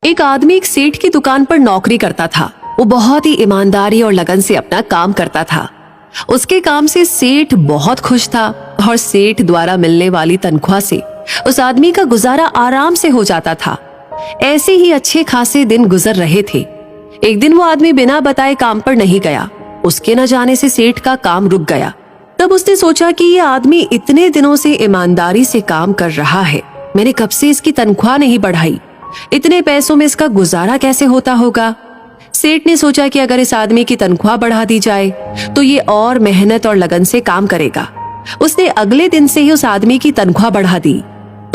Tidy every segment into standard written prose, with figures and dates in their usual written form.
एक आदमी एक सेठ की दुकान पर नौकरी करता था। वो बहुत ही ईमानदारी और लगन से अपना काम करता था। उसके काम से सेठ बहुत खुश था और सेठ द्वारा मिलने वाली तनख्वाह से उस आदमी का गुजारा आराम से हो जाता था। ऐसे ही अच्छे खासे दिन गुजर रहे थे। एक दिन वो आदमी बिना बताए काम पर नहीं गया। उसके न जाने से सेठ का काम रुक गया। तब उसने सोचा कि ये आदमी इतने दिनों से ईमानदारी से काम कर रहा है, मैंने कब से इसकी तनख्वाह नहीं बढ़ाई, इतने पैसों में इसका गुजारा कैसे होता होगा। सेठ ने सोचा कि अगर इस आदमी की तनख्वाह बढ़ा दी जाए तो ये और मेहनत और लगन से काम करेगा। उसने अगले दिन से ही उस आदमी की तनख्वाह बढ़ा दी।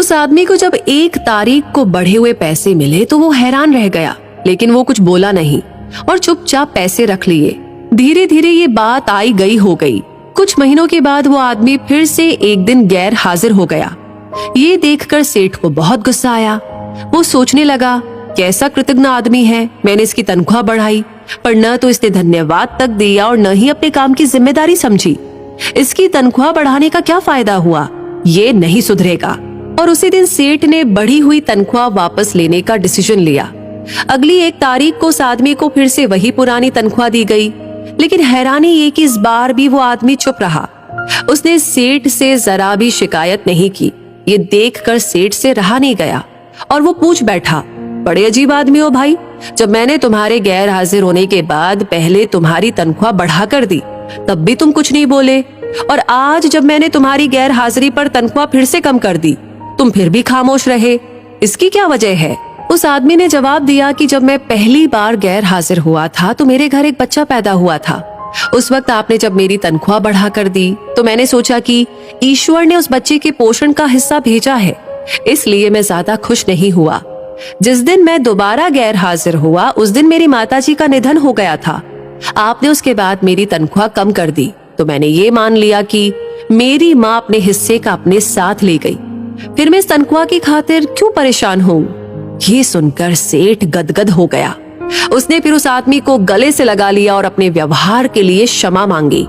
उस आदमी को जब 1 तारीख को बढ़े हुए पैसे मिले तो वो हैरान रह गया, लेकिन वो कुछ बोला नहीं और चुपचाप पैसे रख लिए। धीरे धीरे ये बात आई गई हो गई। कुछ महीनों के बाद वो आदमी फिर से एक दिन गैर हाजिर हो गया। ये देखकर सेठ को बहुत गुस्सा आया। वो सोचने लगा, कैसा कृतज्ञ आदमी है, मैंने इसकी तनख्वाह बढ़ाई पर न तो इसने धन्यवाद तक दिया और न ही अपने काम की जिम्मेदारी समझी। इसकी तनख्वाह बढ़ाने का क्या फायदा हुआ, ये नहीं सुधरेगा। और उसी दिन सेठ ने बढ़ी हुई तनख्वाह वापस लेने का डिसीजन लिया। अगली 1 तारीख को उस आदमी को फिर से वही पुरानी तनख्वाह दी गई, लेकिन हैरानी ये कि इस बार भी वो आदमी चुप रहा। उसने सेठ से जरा भी शिकायत नहीं की। ये देखकर सेठ से रहा नहीं गया और वो पूछ बैठा, बड़े अजीब आदमी हो भाई, जब मैंने तुम्हारे गैर हाजिर होने के बाद पहले तुम्हारी तनख्वाह बढ़ा कर दी तब भी तुम कुछ नहीं बोले, और आज जब मैंने तुम्हारी गैर हाजिरी पर तनख्वाह फिर से कम कर दी तुम फिर भी खामोश रहे, इसकी क्या वजह है। उस आदमी ने जवाब दिया कि जब मैं पहली बार गैर हाजिर हुआ था तो मेरे घर एक बच्चा पैदा हुआ था। उस वक्त आपने जब मेरी तनख्वाह बढ़ा कर दी तो मैंने सोचा कि ईश्वर ने उस बच्चे के पोषण का हिस्सा भेजा है, इसलिए मैं ज्यादा खुश नहीं हुआ। जिस दिन मैं दोबारा गैर हाजिर हुआ उस दिन मेरी माताजी का निधन हो गया था। आपने उसके बाद मेरी तनख्वाह कम कर दी तो मैंने ये मान लिया कि मेरी माँ अपने हिस्से का अपने साथ ले गई, फिर मैं इस तनख्वाह की खातिर क्यों परेशान हूँ। ये सुनकर सेठ गदगद हो गया। उसने फिर उस आदमी को गले से लगा लिया और अपने व्यवहार के लिए क्षमा मांगी।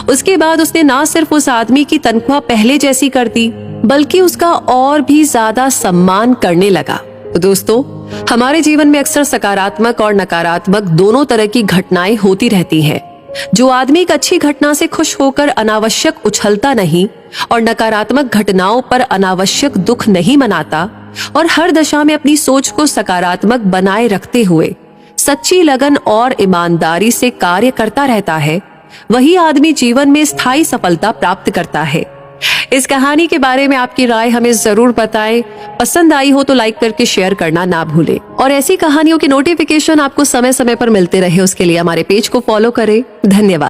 उसके बाद उसने ना सिर्फ उस आदमी की तनख्वाह पहले जैसी कर दी बल्कि उसका और भी ज्यादा सम्मान करने लगा। तो दोस्तों, हमारे जीवन में अक्सर सकारात्मक और नकारात्मक दोनों तरह की घटनाएं होती रहती हैं। जो आदमी एक अच्छी घटना से खुश होकर अनावश्यक उछलता नहीं और नकारात्मक घटनाओं पर अनावश्यक दुख नहीं मनाता और हर दशा में अपनी सोच को सकारात्मक बनाए रखते हुए सच्ची लगन और ईमानदारी से कार्य करता रहता है, वही आदमी जीवन में स्थायी सफलता प्राप्त करता है। इस कहानी के बारे में आपकी राय हमें जरूर बताएं। पसंद आई हो तो लाइक करके शेयर करना ना भूलें और ऐसी कहानियों की नोटिफिकेशन आपको समय समय पर मिलते रहे उसके लिए हमारे पेज को फॉलो करें। धन्यवाद।